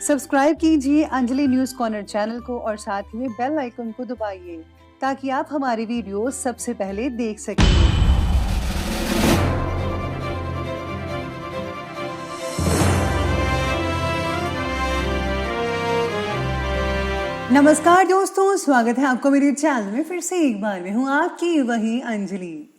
Subscribe कीजिए Anjali news corner channel को और साथ ही में बेल आइकन को दबाइए ताकि आप हमारी वीडियो सबसे पहले देख सकें। नमस्कार दोस्तों, स्वागत है आपको मेरे चैनल में फिर से एक बार। मैं हूँ आपकी वही अंजलि।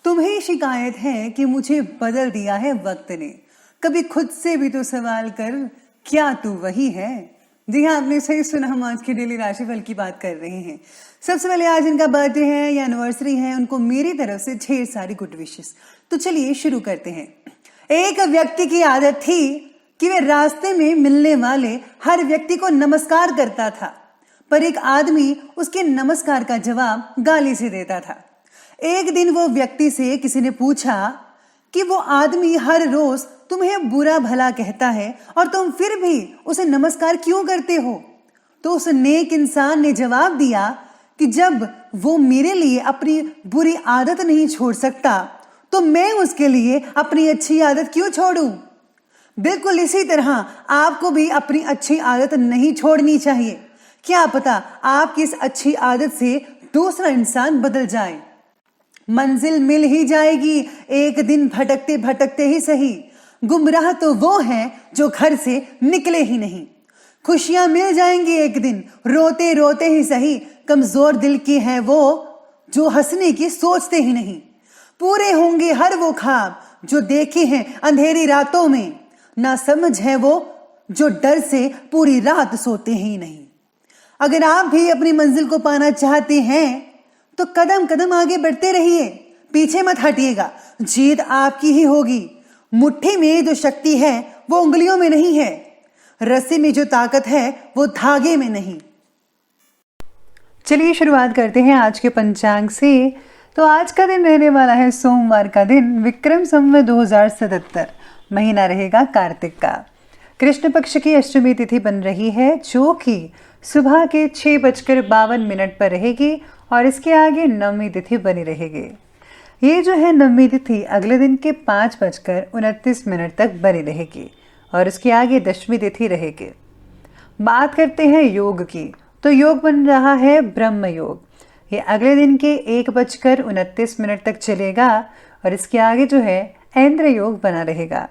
तुम्हें शिकायत है कि मुझे बदल दिया है वक्त ने, कभी खुद से भी तो सवाल कर, क्या तू वही है? जी हाँ, आपने सही सुना, हम आज के डेली राशिफल की बात कर रहे हैं। सबसे पहले आज इनका बर्थडे है या एनिवर्सरी है, उनको मेरी तरफ से ढेर सारी गुड विशेस। तो चलिए शुरू करते हैं। एक व्यक्ति की आदत थी कि वे रास्ते में मिलने वाले हर व्यक्ति को नमस्कार करता था, पर एक आदमी उसके नमस्कार का जवाब गाली से देता था। एक दिन वो व्यक्ति से किसी ने पूछा कि वो आदमी हर रोज तुम्हें बुरा भला कहता है और तुम फिर भी उसे नमस्कार क्यों करते हो? तो उस नेक इंसान ने जवाब दिया कि जब वो मेरे लिए अपनी बुरी आदत नहीं छोड़ सकता तो मैं उसके लिए अपनी अच्छी आदत क्यों छोड़ूं? बिल्कुल इसी तरह आपको भी अपनी अच्छी आदत नहीं छोड़नी चाहिए। क्या पता आपकी इस अच्छी आदत से दूसरा इंसान बदल जाए। मंजिल मिल ही जाएगी, एक दिन भटकते भटकते ही सही। गुमराह तो वो हैं जो घर से निकले ही नहीं। खुशियां मिल जाएंगी एक दिन, रोते रोते ही सही। कमजोर दिल की है वो जो हंसने की सोचते ही नहीं। पूरे होंगे हर वो ख्वाब जो देखे हैं अंधेरी रातों में। ना समझ है वो जो डर से पूरी रात सोते ही नहीं। अगर आप भी अपनी मंजिल को पाना चाहते हैं तो कदम कदम आगे बढ़ते रहिए, पीछे मत हटिएगा। जीत आपकी ही होगी। मुट्ठी में जो शक्ति है वो उंगलियों में नहीं है, रस्सी में जो ताकत है वो धागे में नहीं। चलिए शुरुआत करते हैं आज के पंचांग से। तो आज का दिन रहने वाला है सोमवार का दिन, विक्रम संवत 2077, महीना रहेगा कार्तिक का। कृष्ण पक्ष की अष्टमी तिथि बन रही है जो कि सुबह के 6:52 पर रहेगी और इसके आगे नवमी तिथि बनी रहेगी। ये जो है नवमी तिथि अगले दिन के 5:29 तक बनी रहेगी और इसके आगे दशमी तिथि रहेगी। बात करते हैं योग की, तो योग बन रहा है ब्रह्म योग। ये अगले दिन के 1:29 तक चलेगा और इसके आगे जो है ऐन्द्र योग बना रहेगा।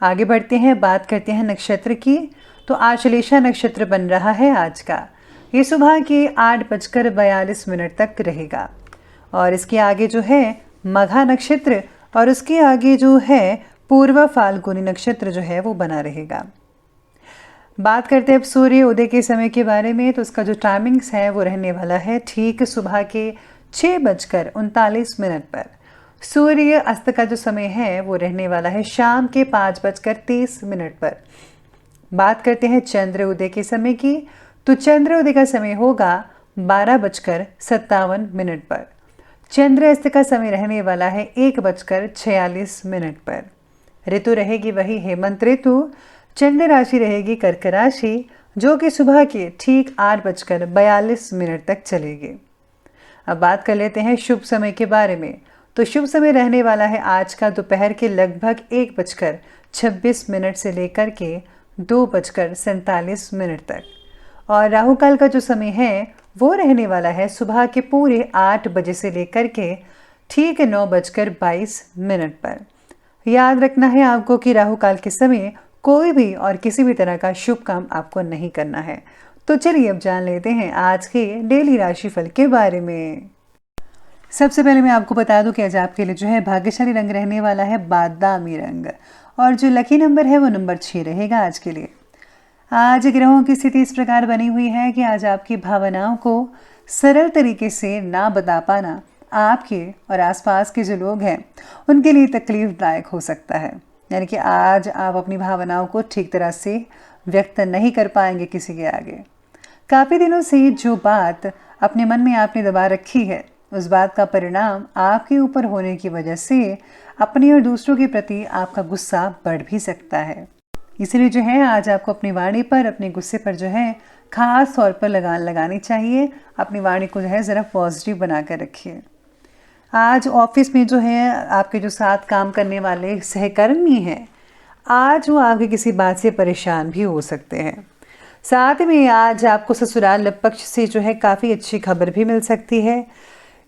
आगे बढ़ते हैं, बात करते हैं नक्षत्र की। तो आश्लेषा नक्षत्र बन रहा है आज का। ये सुबह के 8:42 तक रहेगा और इसके आगे जो है मघा नक्षत्र और उसके आगे जो है पूर्व फाल्गुनी नक्षत्र जो है वो बना रहेगा। बात करते हैं अब सूर्य उदय के समय के बारे में। तो उसका जो टाइमिंग्स है वो रहने वाला है ठीक सुबह के 6:39 पर। सूर्य अस्त का जो समय है वो रहने वाला है शाम के 5:30 पर। बात करते हैं चंद्र उदय के समय की। तो चंद्र उदय का समय होगा 12:57 पर। चंद्र अस्त का समय रहने वाला है 1:46 पर। ऋतु रहेगी वही हेमंत ऋतु। चंद्र राशि रहेगी कर्क राशि जो कि सुबह के ठीक 8:42 तक चलेगी। अब बात कर लेते हैं शुभ समय के बारे में। तो शुभ समय रहने वाला है आज का दोपहर के लगभग 1:26 से लेकर के 2:47 तक। और राहु काल का जो समय है वो रहने वाला है सुबह के पूरे 8 बजे से लेकर के ठीक 9:22 पर। याद रखना है आपको कि राहु काल के समय कोई भी और किसी भी तरह का शुभ काम आपको नहीं करना है। तो चलिए अब जान लेते हैं आज के डेली राशिफल के बारे में। सबसे पहले मैं आपको बता दूं कि आज आपके लिए जो है भाग्यशाली रंग रहने वाला है बादामी रंग और जो लकी नंबर है वो नंबर 6 रहेगा आज के लिए। आज ग्रहों की स्थिति इस प्रकार बनी हुई है कि आज आपकी भावनाओं को सरल तरीके से ना बता पाना आपके और आसपास के जो लोग हैं उनके लिए तकलीफदायक हो सकता है। यानी कि आज आप अपनी भावनाओं को ठीक तरह से व्यक्त नहीं कर पाएंगे किसी के आगे। काफ़ी दिनों से जो बात अपने मन में आपने दबा रखी है उस बात का परिणाम आपके ऊपर होने की वजह से अपने और दूसरों के प्रति आपका गुस्सा बढ़ भी सकता है। इसलिए जो है आज आपको अपनी वाणी पर, अपने गुस्से पर जो है खास तौर पर लगान लगानी चाहिए। अपनी वाणी को जो है ज़रा पॉजिटिव बना कर रखिए। आज ऑफिस में जो है आपके जो साथ काम करने वाले सहकर्मी हैं आज वो आपकी किसी बात से परेशान भी हो सकते हैं। साथ में आज आपको ससुराल पक्ष से जो है काफ़ी अच्छी खबर भी मिल सकती है।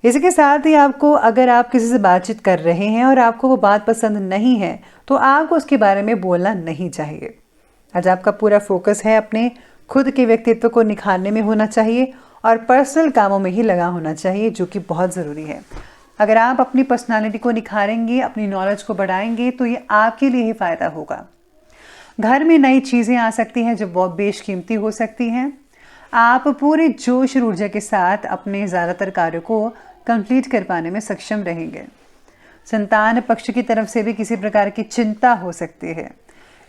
इसके साथ ही आपको, अगर आप किसी से बातचीत कर रहे हैं और आपको वो बात पसंद नहीं है, तो आपको उसके बारे में बोलना नहीं चाहिए। आज आपका पूरा फोकस है अपने खुद के व्यक्तित्व को निखारने में होना चाहिए और पर्सनल कामों में ही लगा होना चाहिए, जो कि बहुत ज़रूरी है। अगर आप अपनी पर्सनालिटी को निखारेंगे, अपनी नॉलेज को बढ़ाएंगे, तो ये आपके लिए ही फ़ायदा होगा। घर में नई चीज़ें आ सकती हैं जो बहुत बेशकीमती हो सकती हैं। आप पूरे जोश और ऊर्जा के साथ अपने ज़्यादातर कार्यों को कंप्लीट कर पाने में सक्षम रहेंगे। संतान पक्ष की तरफ से भी किसी प्रकार की चिंता हो सकती है।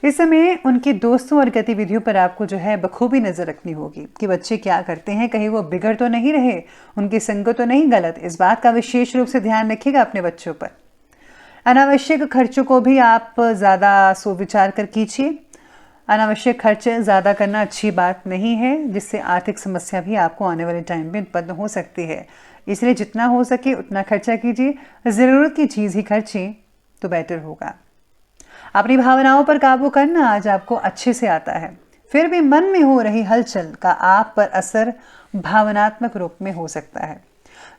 इस समय उनके दोस्तों और गतिविधियों पर आपको जो है बखूबी नज़र रखनी होगी कि बच्चे क्या करते हैं, कहीं वो बिगड़ तो नहीं रहे, उनकी संगत तो नहीं गलत। इस बात का विशेष रूप से ध्यान रखिएगा अपने बच्चों पर। अनावश्यक खर्चों को भी आप ज़्यादा सोच-विचार कर कीजिए। अनावश्यक खर्च ज़्यादा करना अच्छी बात नहीं है, जिससे आर्थिक समस्या भी आपको आने वाले टाइम में उत्पन्न हो सकती है। इसलिए जितना हो सके उतना खर्चा कीजिए, ज़रूरत की चीज़ ही खर्चें तो बेटर होगा। अपनी भावनाओं पर काबू करना आज आपको अच्छे से आता है। फिर भी मन में हो रही हलचल का आप पर असर भावनात्मक रूप में हो सकता है,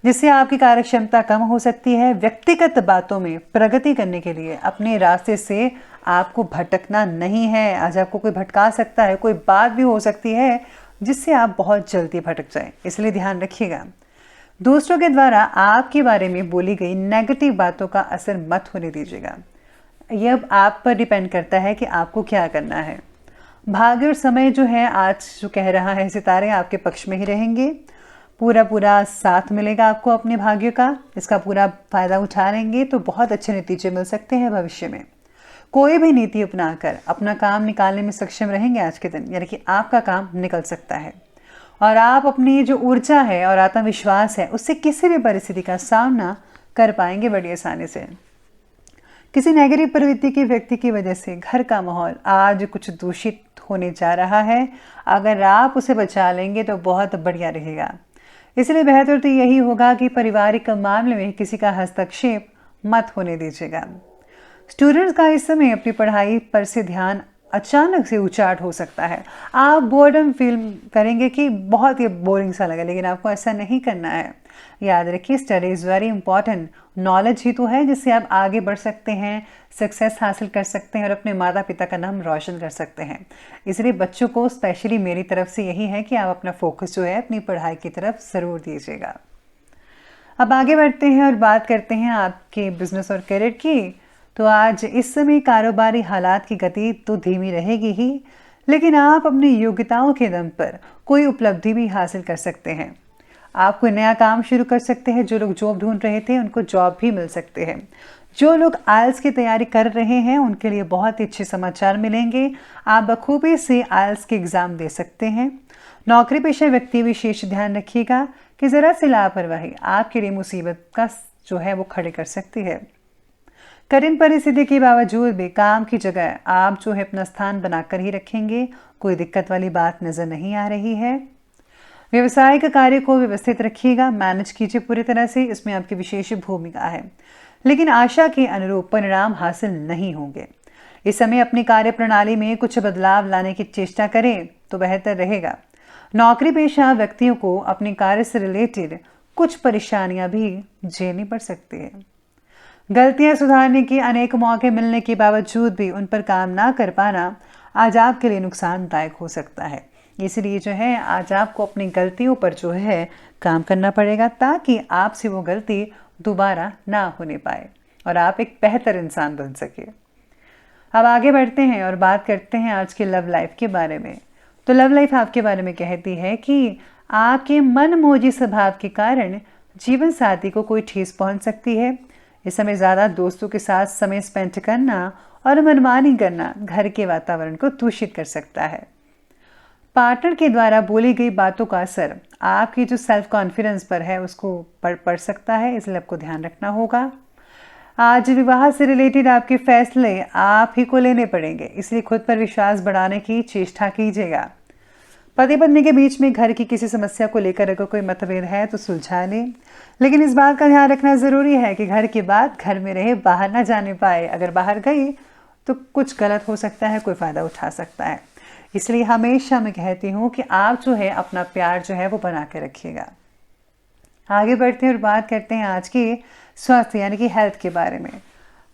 जिससे आपकी कार्यक्षमता कम हो सकती है। व्यक्तिगत बातों में प्रगति करने के लिए अपने रास्ते से आपको भटकना नहीं है। आज आपको कोई भटका सकता है, कोई बात भी हो सकती है जिससे आप बहुत जल्दी भटक जाएं, इसलिए ध्यान रखिएगा। दूसरों के द्वारा आपके बारे में बोली गई नेगेटिव बातों का असर मत होने दीजिएगा। यह अब आप पर डिपेंड करता है कि आपको क्या करना है। भाग्य और समय जो है आज जो कह रहा है, सितारे आपके पक्ष में ही रहेंगे। पूरा साथ मिलेगा आपको अपने भाग्य का। इसका पूरा फायदा उठा लेंगे तो बहुत अच्छे नतीजे मिल सकते हैं भविष्य में। कोई भी नीति अपनाकर अपना काम निकालने में सक्षम रहेंगे आज के दिन, यानी कि आपका काम निकल सकता है और आप अपनी जो ऊर्जा है और आत्मविश्वास है उससे किसी भी परिस्थिति का सामना कर पाएंगे बड़ी आसानी से। किसी नेगेटिव प्रवृत्ति के व्यक्ति की वजह से घर का माहौल आज कुछ दूषित होने जा रहा है। अगर आप उसे बचा लेंगे तो बहुत बढ़िया रहेगा। इसलिए बेहतर तो यही होगा कि पारिवारिक मामले में किसी का हस्तक्षेप मत होने दीजिएगा। स्टूडेंट्स का इस समय अपनी पढ़ाई पर से ध्यान अचानक से उचाट हो सकता है। आप बोर्डम फील करेंगे कि बहुत ही बोरिंग सा लगा, लेकिन आपको ऐसा नहीं करना है। याद रखिए, study is very important. Knowledge ही तो है जिससे आप आगे बढ़ सकते हैं, सक्सेस हासिल कर सकते हैं और अपने माता पिता का नाम रोशन कर सकते हैं। इसलिए बच्चों को स्पेशली मेरी तरफ से यही है कि आप अपना फोकस जो है अपनी पढ़ाई की तरफ ज़रूर दीजिएगा। अब आगे बढ़ते हैं और बात करते हैं आपके बिजनेस और करियर की। तो आज इस समय कारोबारी हालात की गति तो धीमी रहेगी ही, लेकिन आप अपनी योग्यताओं के दम पर कोई उपलब्धि भी हासिल कर सकते हैं। आप कोई नया काम शुरू कर सकते हैं। जो लोग जॉब ढूंढ रहे थे उनको जॉब भी मिल सकते हैं। जो लोग आइल्स की तैयारी कर रहे हैं उनके लिए बहुत ही अच्छे समाचार मिलेंगे। आप बखूबी से आइल्स के एग्ज़ाम दे सकते हैं। नौकरी पेशा व्यक्ति विशेष ध्यान रखिएगा कि ज़रा सी लापरवाही आपके लिए मुसीबत का जो है वो खड़े कर सकती है। कठिन परिस्थिति के बावजूद भी काम की जगह आप जो है अपना स्थान बनाकर ही रखेंगे। कोई दिक्कत वाली बात नज़र नहीं आ रही है। व्यवसायिक कार्य को व्यवस्थित रखिएगा, मैनेज कीजिए पूरी तरह से। इसमें आपकी विशेष भूमिका है, लेकिन आशा के अनुरूप परिणाम हासिल नहीं होंगे। इस समय अपनी कार्य प्रणाली में कुछ बदलाव लाने की चेष्टा करें तो बेहतर रहेगा। नौकरी पेशा व्यक्तियों को अपने कार्य से रिलेटेड कुछ परेशानियां भी झेलनी पड़ सकती है। गलतियां सुधारने के अनेक मौके मिलने के बावजूद भी उन पर काम ना कर पाना आज आपके लिए नुकसानदायक हो सकता है। इसलिए जो है आज आपको अपनी गलतियों पर जो है काम करना पड़ेगा, ताकि आपसे वो गलती दोबारा ना होने पाए और आप एक बेहतर इंसान बन सके। अब आगे बढ़ते हैं और बात करते हैं आज के लव लाइफ के बारे में। तो लव लाइफ आपके बारे में कहती है कि आपके मनमोजी स्वभाव के कारण जीवन साथी को कोई ठेस पहुंच सकती है। इस समय ज़्यादा दोस्तों के साथ समय स्पेंड करना और मनमानी करना घर के वातावरण को दूषित कर सकता है। पार्टनर के द्वारा बोली गई बातों का असर आपकी जो सेल्फ कॉन्फिडेंस पर है उसको पड़ सकता है, इसलिए आपको ध्यान रखना होगा। आज विवाह से रिलेटेड आपके फैसले आप ही को लेने पड़ेंगे, इसलिए खुद पर विश्वास बढ़ाने की चेष्टा कीजिएगा। पति पत्नी के बीच में घर की किसी समस्या को लेकर अगर कोई मतभेद है तो सुलझा लें, लेकिन इस बात का ध्यान रखना ज़रूरी है कि घर की बात घर में रहे, बाहर ना जाने पाए। अगर बाहर गई तो कुछ गलत हो सकता है, कोई फ़ायदा उठा सकता है। इसलिए हमेशा मैं कहती हूँ कि आप जो है अपना प्यार जो है वो बना के रखिएगा। आगे बढ़ते हैं और बात करते हैं आज की स्वास्थ्य यानी कि हेल्थ के बारे में।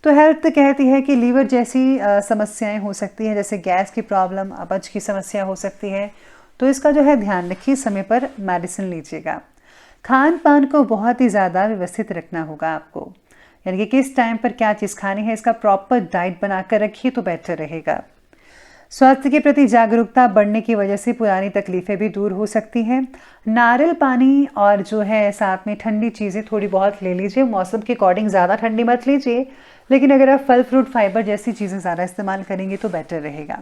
तो हेल्थ कहती है कि लीवर जैसी समस्याएं हो सकती हैं, जैसे गैस की प्रॉब्लम, अपच की समस्या हो सकती है। तो इसका जो है ध्यान रखिए, समय पर मेडिसिन लीजिएगा। खान पान को बहुत ही ज़्यादा व्यवस्थित रखना होगा आपको, यानी कि किस टाइम पर क्या चीज़ खानी है, इसका प्रॉपर डाइट बनाकर रखिए तो बेटर रहेगा। स्वास्थ्य के प्रति जागरूकता बढ़ने की वजह से पुरानी तकलीफें भी दूर हो सकती हैं। नारियल पानी और जो है साथ में ठंडी चीज़ें थोड़ी बहुत ले लीजिए। मौसम के अकॉर्डिंग ज़्यादा ठंडी मत लीजिए, लेकिन अगर आप फल फ्रूट फाइबर जैसी चीज़ें ज़्यादा इस्तेमाल करेंगे तो बेटर रहेगा।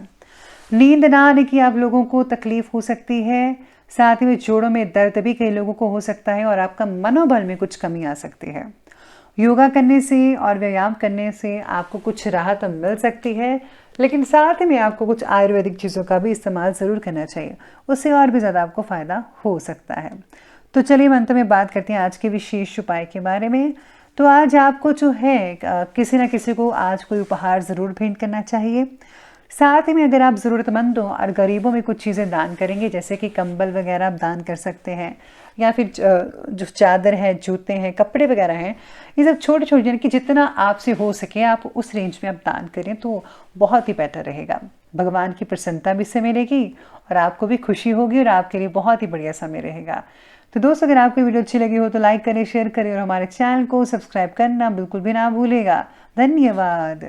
नींद ना आने की आप लोगों को तकलीफ हो सकती है, साथ ही में जोड़ों में दर्द भी कई लोगों को हो सकता है और आपका मनोबल में कुछ कमी आ सकती है। योगा करने से और व्यायाम करने से आपको कुछ राहत मिल सकती है, लेकिन साथ में आपको कुछ आयुर्वेदिक चीज़ों का भी इस्तेमाल ज़रूर करना चाहिए, उससे और भी ज़्यादा आपको फ़ायदा हो सकता है। तो चलिए अंत में बात करते हैं आज के विशेष उपाय के बारे में। तो आज आपको जो है किसी न किसी को आज कोई उपहार ज़रूर भेंट करना चाहिए। साथ ही में अगर आप ज़रूरतमंदों और गरीबों में कुछ चीज़ें दान करेंगे, जैसे कि कंबल वगैरह आप दान कर सकते हैं, या फिर जो चादर है, जूते हैं, कपड़े वगैरह हैं, ये सब छोटे छोटे यानी कि जितना आपसे हो सके आप उस रेंज में आप दान करें तो बहुत ही बेटर रहेगा। भगवान की प्रसन्नता भी इससे मिलेगी और आपको भी खुशी होगी और आपके लिए बहुत ही बढ़िया समय रहेगा। तो दोस्तों, अगर आपको वीडियो अच्छी लगी हो तो लाइक करें, शेयर करें और हमारे चैनल को सब्सक्राइब करना बिल्कुल भी ना भूलेगा। धन्यवाद।